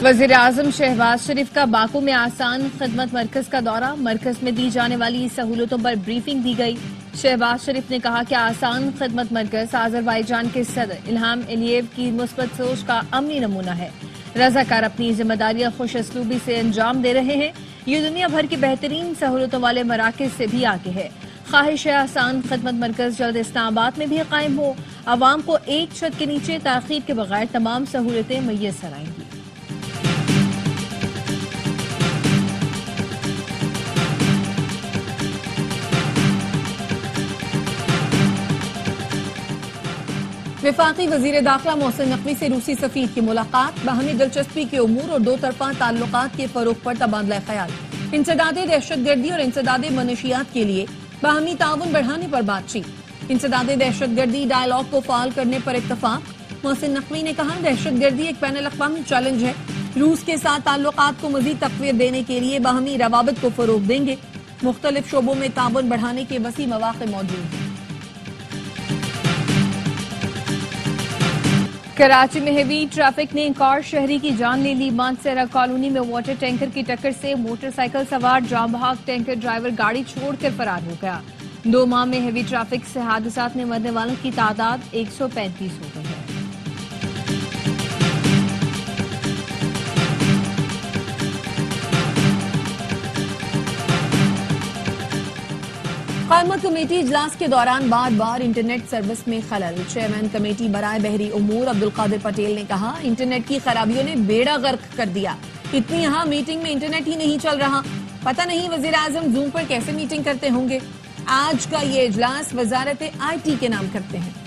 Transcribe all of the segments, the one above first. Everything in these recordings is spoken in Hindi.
वजीर आजम शहबाज शरीफ का बाकू में आसान खिदमत मरकज का दौरा। मरकज में दी जाने वाली सहूलतों पर ब्रीफिंग दी गई। शहबाज शरीफ ने कहा कि आसान खिदमत मरकज आजरबाईजान के सदर इल्हाम एलियेव की मुस्बत सोच का अमली नमूना है। रजाकार अपनी जिम्मेदारियां खुश असलूबी से अंजाम दे रहे हैं। ये दुनिया भर की बेहतरीन सहूलतों वाले मराकज से भी आगे है। ख्वाहिश है आसान खिदमत मरकज जल्द इस्लामाबाद में भी कायम हो। आवाम को एक छत के नीचे ताखीर के बगैर तमाम सहूलतें मुयस्सर आएंगी। वफाकी वजीर दाखिला मोहसिन नकवी से रूसी सफीर की मुलाकात। बाहमी दिलचस्पी के उमूर और दो तरफा ताल्लुकात के फरोग पर तबादला ख्याल। इंसदादे दहशतगर्दी और इंसदादे मनशियात के लिए बाहमी ताउन बढ़ाने पर बातचीत। इंसदादे दहशतगर्दी डायलॉग को फाल करने पर इत्तफाक। मोहसिन नकवी ने कहा, दहशतगर्दी एक बैनुल अक़वामी चैलेंज है। रूस के साथ ताल्लुकात को मजीद तक़वीत देने के लिए बाहमी रवाबत को फरोग देंगे। मुख्तलिफ शोबों में ताउन बढ़ाने के वसी मौक़े मौजूद हैं। कराची में हेवी ट्रैफिक ने एक और शहरी की जान ले ली। मानसेरा कॉलोनी में वाटर टैंकर की टक्कर से मोटरसाइकिल सवार जाम बहक टैंकर ड्राइवर गाड़ी छोड़कर फरार हो गया। 2 माह में हेवी ट्रैफिक से हादसात में मरने वालों की तादाद 135 हो गई है। कायमा कमेटी इजलास के दौरान बार बार इंटरनेट सर्विस में खलल। चेयरमैन कमेटी बराए बहरी उमूर अब्दुल कादिर पटेल ने कहा, इंटरनेट की खराबियों ने बेड़ा गर्क कर दिया। इतनी यहाँ मीटिंग में इंटरनेट ही नहीं चल रहा। पता नहीं वजीर आजम जूम पर कैसे मीटिंग करते होंगे। आज का ये इजलास वजारत IT के नाम करते हैं।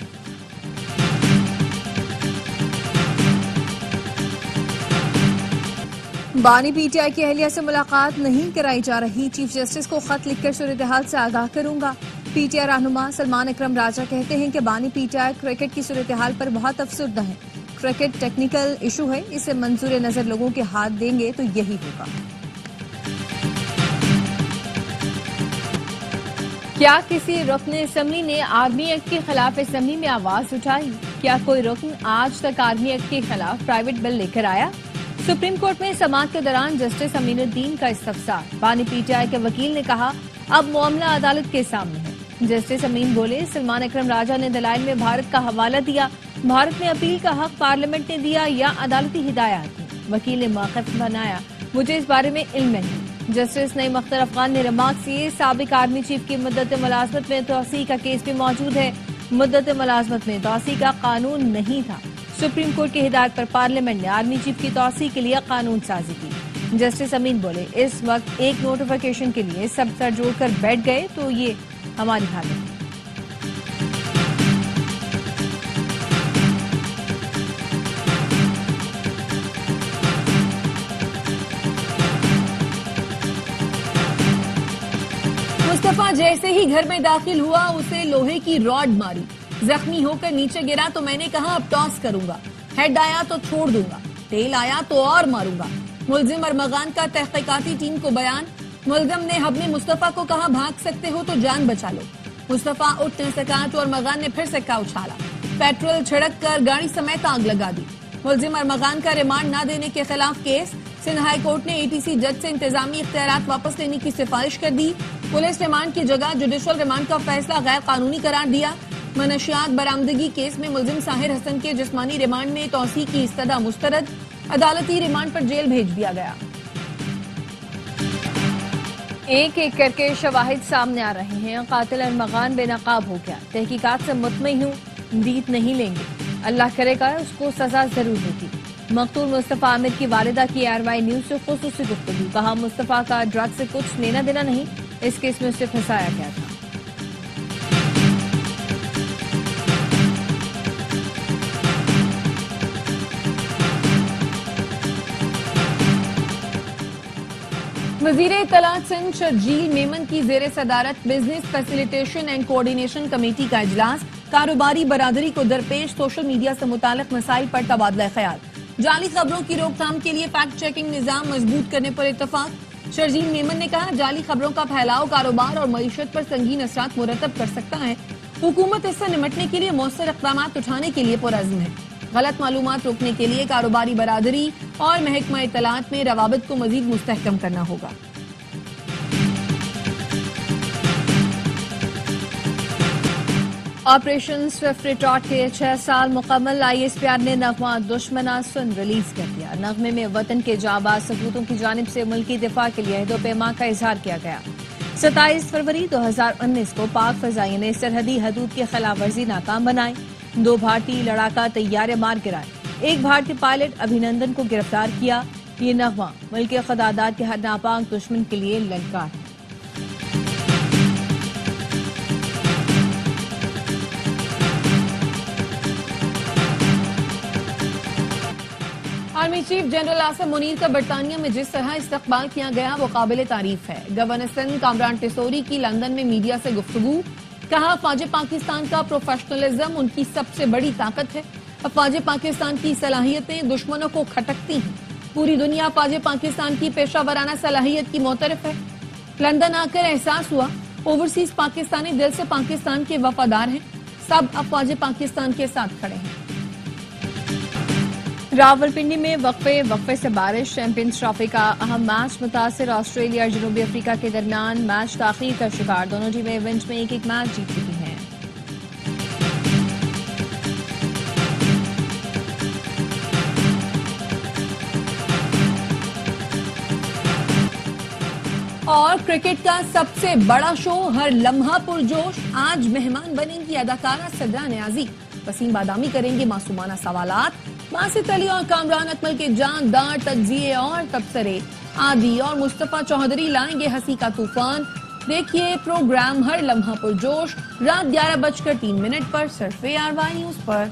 बानी PTI की अहलिया से मुलाकात नहीं कराई जा रही। चीफ जस्टिस को खत लिखकर सूरत-ए-हाल से आगाह करूंगा। PTI रहनुमा सलमान अकरम राजा कहते हैं कि बानी PTI क्रिकेट की सूरत-ए-हाल पर बहुत अफसरदा है। क्रिकेट टेक्निकल इशू है, इसे मंजूर नजर लोगों के हाथ देंगे तो यही होगा। क्या किसी रुकन असम्बली ने आर्मी एक्ट के खिलाफ असम्बली में आवाज उठाई? क्या कोई रुकन आज तक आर्मी एक्ट के खिलाफ प्राइवेट बिल लेकर आया? सुप्रीम कोर्ट में समाअत के दौरान जस्टिस अमीनुद्दीन का इस्तफसार। बानी PTI के वकील ने कहा, अब मामला अदालत के सामने है। जस्टिस अमीन बोले, सलमान अकरम राजा ने दलाइल में भारत का हवाला दिया। भारत में अपील का हक पार्लियामेंट ने दिया या अदालती हिदायत थी? वकील ने मौक़िफ़ बनाया, मुझे इस बारे में इल्म नहीं। जस्टिस नईम अख्तर अफगान ने रिमार्क किए, साबिक आर्मी चीफ की मुद्दत मुलाजमत में तोसी का केस भी मौजूद है। मुद्दत मुलाजमत में तोसी का कानून नहीं था। सुप्रीम कोर्ट की हिदायत पर पार्लियामेंट ने आर्मी चीफ की तौसीह के लिए कानून साजी की। जस्टिस अमीन बोले, इस वक्त एक नोटिफिकेशन के लिए सब सर जोड़कर बैठ गए तो ये हमारी हालत है। मुस्तफा जैसे ही घर में दाखिल हुआ, उसे लोहे की रॉड मारी। जख्मी होकर नीचे गिरा तो मैंने कहा, अब टॉस करूंगा। हेड आया तो छोड़ दूंगा, टेल आया तो और मारूंगा। मुलजिम अरमगान का तहकीकाती टीम को बयान। मुलजिम ने हबने मुस्तफा को कहा, भाग सकते हो तो जान बचा लो। मुस्तफा उठ न सका तो अरमगान ने फिर सिक्का उछाला। पेट्रोल छिड़क कर गाड़ी समेत आग लगा दी। मुलजिम अरमगान का रिमांड न देने के खिलाफ केस। सिंध हाई कोर्ट ने ATC जज से इंतजामी इख्तियारात वापस लेने की सिफारिश कर दी। पुलिस रिमांड की जगह जुडिशल रिमांड का फैसला गैर कानूनी करार दिया। मनशियात बरामदगी केस में मुलजिम साहिर हसन के जिस्मानी रिमांड में तौसीह की इस्तदा मुस्तरद। अदालती रिमांड पर जेल भेज दिया गया। एक एक करके शवाहिद सामने आ रहे हैं। कातिल अरमगान बेनकाब हो गया। तहकीकात से मुतमईन हूँ, दीद नहीं लेंगे। अल्लाह करेगा उसको सजा जरूर होगी। मकतूल मुस्तफा आमिर की वालिदा की RY न्यूज से खुसूसी गुफ्तगू। कहा, मुस्तफा का ड्रग से कुछ लेना देना नहीं, इस केस में उसे फंसाया गया था। वजीर इत्तलात सिंध शर्जील मेमन की जेर सदारत business facilitation and coordination committee का इजलास। कारोबारी बरादरी को दरपेश सोशल मीडिया से मुतालिक मसाइल पर तबादला ख्याल। जाली खबरों की रोकथाम के लिए फैक्ट चेकिंग निजाम मजबूत करने पर इत्तफाक। शर्जील मेमन ने कहा, जाली खबरों का फैलाव कारोबार और मईशत पर संगीन असरात मुरतब कर सकता है। हुकूमत इससे निपटने के लिए मौसर इक़दामात उठाने के लिए पुरअज़्म है। गलत मालूमात रोकने के लिए कारोबारी बरादरी और महकमा इत्तलात में रवाबित को मजीद मुस्तहकम करना होगा। ऑपरेशन स्विफ्ट रिटॉर्ट के 6 साल मुकम्मल। ISPR ने नगमा दुश्मना सुन रिलीज कर दिया। नगमे में वतन के जाबाज सपूतों की जानिब से मुल्की दिफा के लिए अहदो पैमा का इजहार किया गया। 27 फरवरी 2019 को पाक फजाइयों ने सरहदी हदूद की खिलाफ वर्जी नाकाम बनाई। 2 भारतीय लड़ाका तैयारे मार गिराए। 1 भारतीय पायलट अभिनंदन को गिरफ्तार किया। ये नगमा मुल्क के खदादात के हर नापाक दुश्मन के लिए ललकार है। Army chief general Asim Munir का बरतानिया में जिस तरह इस्तकबाल किया गया वो काबिल तारीफ है। गवर्नर सिंध कामरान टिसोरी की लंदन में मीडिया से गुफ्तगू। कहा फौज पाकिस्तान का प्रोफेशनलिज्म उनकी सबसे बड़ी ताकत है। फौज पाकिस्तान की सलाहियतें दुश्मनों को खटकती हैं। पूरी दुनिया फौज पाकिस्तान की पेशावराना सलाहियत की मोतरफ है। लंदन आकर एहसास हुआ ओवरसीज पाकिस्तानी दिल से पाकिस्तान के वफादार हैं। सब अब फौज पाकिस्तान के साथ खड़े हैं। रावलपिंडी में वक्फे से बारिश। चैंपियंस ट्रॉफी का अहम मैच मुतासिर। ऑस्ट्रेलिया और जनूबी अफ्रीका के दरमियान मैच ताखीर का शिकार। दोनों टीमें इवेंट में एक मैच जीत चुकी हैं। और क्रिकेट का सबसे बड़ा शो हर लम्हा पुरजोश। आज मेहमान बनेंगी अदाकारा सदरा नियाजी। वसीम बादामी करेंगे मासूमाना सवालात। बासित अली और कामरान अकमल के जानदार तज्जिए और तबसरे। आदि और मुस्तफा चौधरी लाएंगे हंसी का तूफान। देखिए प्रोग्राम हर लम्हा पुरजोश रात 11:03 पर सिर्फ ARY न्यूज पर।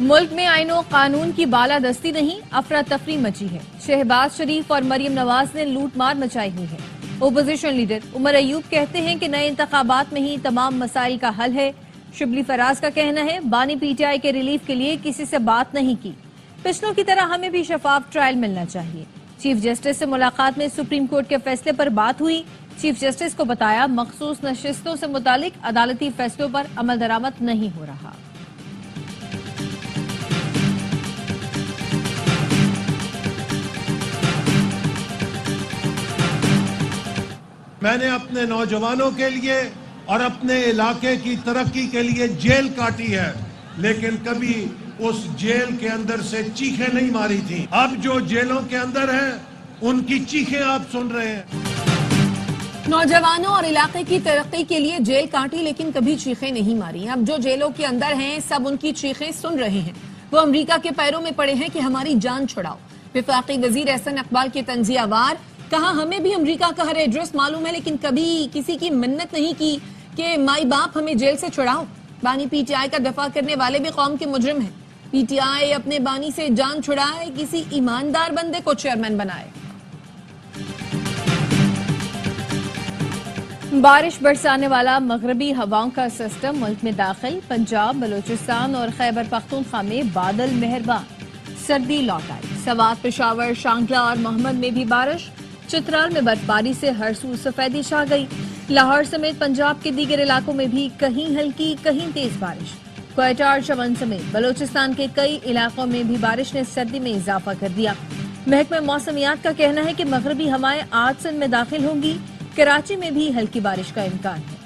मुल्क में आईनो कानून की बालादस्ती नहीं, अफरा तफरी मची है। शहबाज शरीफ और मरियम नवाज ने लूटमार मचाई हुई है। ओपोजिशन लीडर उमर अयूब कहते हैं कि नए इंतखाबात में ही तमाम मसाइल का हल है। शिबली फराज का कहना है बानी PTI के रिलीफ के लिए किसी से बात नहीं की। पिछलों की तरह हमें भी शफाफ ट्रायल मिलना चाहिए। चीफ जस्टिस से मुलाकात में सुप्रीम कोर्ट के फैसले पर बात हुई। चीफ जस्टिस को बताया मखसूस नशिस्तों से मुतालिक अदालती फैसलों पर अमल दरामद नहीं हो रहा। मैंने अपने नौजवानों के लिए और अपने इलाके की तरक्की के लिए जेल काटी है, लेकिन कभी उस जेल के अंदर से चीखें नहीं मारी थी। अब जो जेलों के अंदर हैं, उनकी चीखें आप सुन रहे हैं। नौजवानों और इलाके की तरक्की के लिए जेल काटी लेकिन कभी चीखें नहीं मारी। अब जो जेलों के अंदर हैं, सब उनकी चीखें सुन रहे हैं। वो अमेरिका के पैरों में पड़े हैं कि हमारी जान छुड़ाओ। वफाकी वजीर एहसन इकबाल के तंजियावार। कहा हमें भी अमेरिका का हर एड्रेस मालूम है, लेकिन कभी किसी की मिन्नत नहीं की कि माई बाप हमें जेल से छुड़ाओ। बानी PTI का दफा करने वाले भी कौम के मुजरिम हैं। PTI अपने बानी से जान छुड़ाए, किसी ईमानदार बंदे को चेयरमैन बनाए। बारिश बरसाने वाला मगरबी हवाओं का सिस्टम मुल्क में दाखिल। पंजाब, बलूचिस्तान और खैबर पख्तूनख्वा में बादल मेहरबान। सर्दी लौट आई। सवात, पेशावर, शांगला और मोहम्मद में भी बारिश। चित्राल में बर्फबारी से हर सू सफेदी छा गई। लाहौर समेत पंजाब के दीगर इलाकों में भी कहीं हल्की कहीं तेज बारिश। क्वेटा और चमन समेत बलूचिस्तान के कई इलाकों में भी बारिश ने सर्दी में इजाफा कर दिया। महकमे मौसमियात का कहना है कि मगरबी हवाएं आज सिंध में दाखिल होंगी। कराची में भी हल्की बारिश का इम्कान है।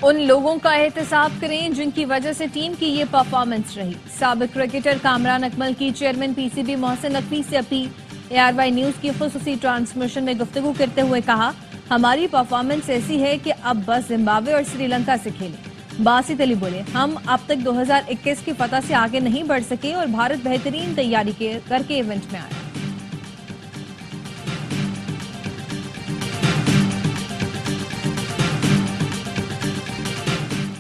उन लोगों का एहतसाब करें जिनकी वजह से टीम की ये परफॉर्मेंस रही। साबिक क्रिकेटर कामरान अकमल की चेयरमैन PCB मोहसिन नकवी से अपील। ARY न्यूज की खुसूसी ट्रांसमिशन में गुफ्तगू करते हुए कहा हमारी परफॉर्मेंस ऐसी है कि अब बस जिम्बाब्वे और श्रीलंका से खेलें। बासित अली बोले हम अब तक 2021 की फतह से आगे नहीं बढ़ सके और भारत बेहतरीन तैयारी करके इवेंट में आया।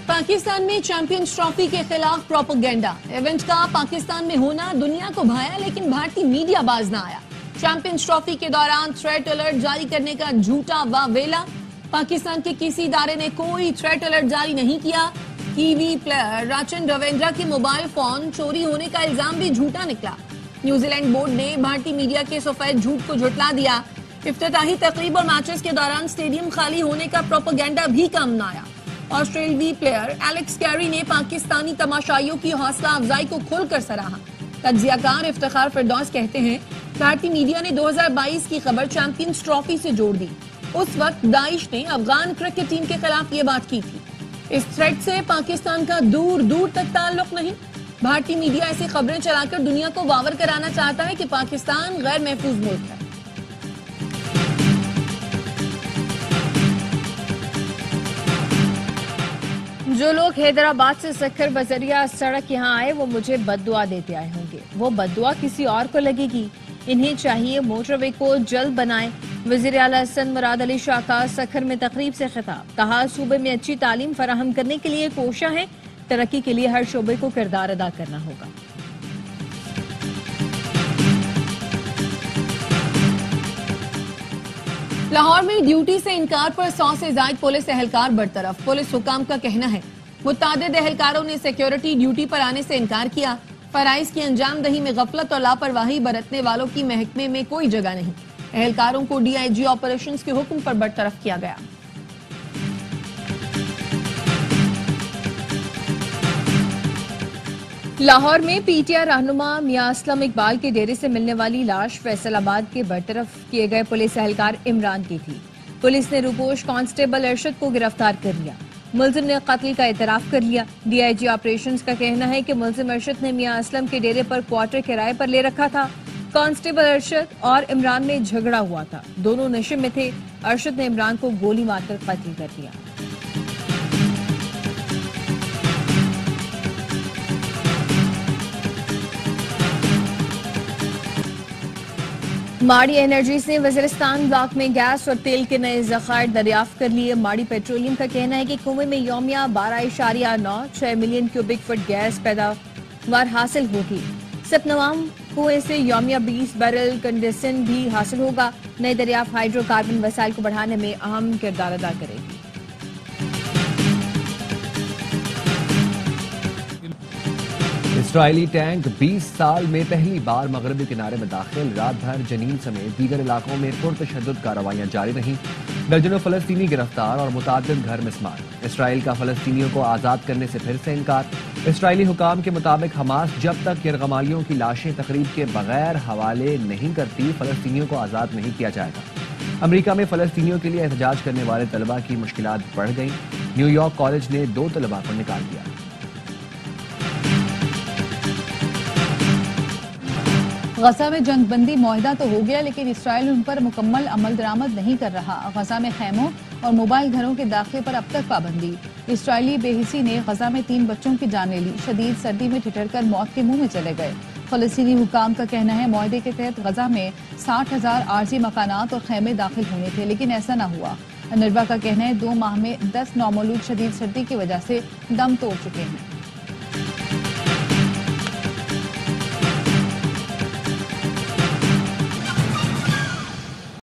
पाकिस्तान में चैंपियंस ट्रॉफी के खिलाफ प्रोपेगेंडा। इवेंट का पाकिस्तान में होना दुनिया को भाया, लेकिन भारतीय मीडिया बाज ना आया। चैंपियंस ट्रॉफी के दौरान थ्रेट अलर्ट जारी करने का झूठा वावेला। पाकिस्तान के किसी इदारे ने कोई थ्रेट अलर्ट जारी नहीं किया। कीवी प्लेयर राचन रविंद्रा के मोबाइल फोन चोरी होने का इल्जाम भी झूठा निकला। न्यूजीलैंड बोर्ड ने भारतीय मीडिया के सफेद झूठ को झुटला दिया। इफ्तिताही तकरीब और मैचेस के दौरान स्टेडियम खाली होने का प्रोपेगेंडा भी काम न आया। ऑस्ट्रेलियाई प्लेयर एलेक्स कैरी ने पाकिस्तानी तमाशाइयों की हौसला अफजाई को खुलकर सराहा। तज्जियाकार इफ्तिखार फिरदौस कहते हैं, भारतीय मीडिया ने 2022 की खबर चैंपियंस ट्रॉफी से जोड़ दी। उस वक्त दाइश ने अफगान क्रिकेट टीम के खिलाफ ये बात की थी। इस थ्रेट से पाकिस्तान का दूर दूर तक ताल्लुक नहीं। भारतीय मीडिया ऐसी खबरें चलाकर दुनिया को बावर कराना चाहता है कि पाकिस्तान गैर महफूज मुल्क है। जो लोग हैदराबाद से सक्खर बजरिया सड़क यहाँ आए वो मुझे बद्दुआ देते आए होंगे। वो बद्दुआ किसी और को लगेगी। इन्हें चाहिए मोटरवे को जल्द बनाएं। वजीर आला हसन मुराद अली शाह का सक्खर में तकरीब से खिताब। कहा, सूबे में अच्छी तालीम फराहम करने के लिए कोशिश है। तरक्की के लिए हर शोबे को किरदार अदा करना होगा। लाहौर में ड्यूटी से इनकार पर 100 से ज्यादा पुलिस एहलकार बरतरफ। पुलिस हुकाम का कहना है, मुतादिद एहलकारों ने सिक्योरिटी ड्यूटी पर आने से इनकार किया। फराइज की अंजामदही में गफलत और लापरवाही बरतने वालों की महकमे में कोई जगह नहीं। एहलकारों को डीआईजी ऑपरेशंस के हुक्म पर बरतरफ किया गया। लाहौर में पीटीआई रहनुमा मियां असलम इकबाल के डेरे से मिलने वाली लाश फैसलाबाद के बरतरफ किए गए पुलिस एहलकार इमरान की थी। पुलिस ने रूपोश कांस्टेबल अरशद को गिरफ्तार कर लिया। मुलजिम ने कत्ल का एतराफ कर लिया। डीआईजी ऑपरेशंस का कहना है कि मुलजिम अरशद ने मियां असलम के डेरे पर क्वार्टर किराए पर ले रखा था। कांस्टेबल अरशद और इमरान में झगड़ा हुआ था। दोनों नशे में थे। अरशद ने इमरान को गोली मारकर कत्ल कर दिया। माड़ी एनर्जीज ने वजीरिस्तान ब्लॉक में गैस और तेल के नए जखायर दरियाफ्त कर लिए। माड़ी पेट्रोलियम का कहना है कि कुएं में यौमिया 12.96 मिलियन क्यूबिक फुट गैस पैदावार हासिल होगी। सपनवाम कुएं से यौमिया 20 बैरल कंडेंसेट भी हासिल होगा। नए दरियाफ्त हाइड्रोकार्बन वसाइल को बढ़ाने में अहम किरदार अदा करेगी। इसराइली टैंक 20 साल में पहली बार मगरबी किनारे में दाखिल। रात भर जनीन समेत दीगर इलाकों में पुरतशद्दुद कार्रवाइयां जारी रहीं। दर्जनों फलस्तीनी गिरफ्तार और मुतादिद घर मिस्मार। इसराइल का फलस्तीनियों को आजाद करने से फिर से इनकार। इसराइली हुकाम के मुताबिक हमास जब तक यरगमालियों की लाशें तकरीब के बगैर हवाले नहीं करती, फलस्तीनियों को आजाद नहीं किया जाएगा। अमरीका में फलस्तीनियों के लिए एहतजाज करने वाले तलबा की मुश्किलात बढ़ गई। न्यूयॉर्क कॉलेज ने 2 तलबा को निकाल दिया। गजा में जंगबंदी मुआहदा तो हो गया, लेकिन इसराइल उन पर मुकम्मल अमल दरामद नहीं कर रहा। गजा में खैमों और मोबाइल घरों के दाखिले पर अब तक पाबंदी। इसराइली बेहिसी ने गजा में 3 बच्चों की जानें ली। शदीद सर्दी में ठिठुरकर मौत के मुंह में चले गए। फलस्तीनी हुकाम का कहना है, मुआहदे के तहत गजा में 60,000 आर्जी मकानात और खैमे दाखिल होने थे, लेकिन ऐसा न हुआ। अनरवा का कहना है 2 माह में 10 नौमौलूद शदीद सर्दी की वजह से दम तोड़ चुके हैं।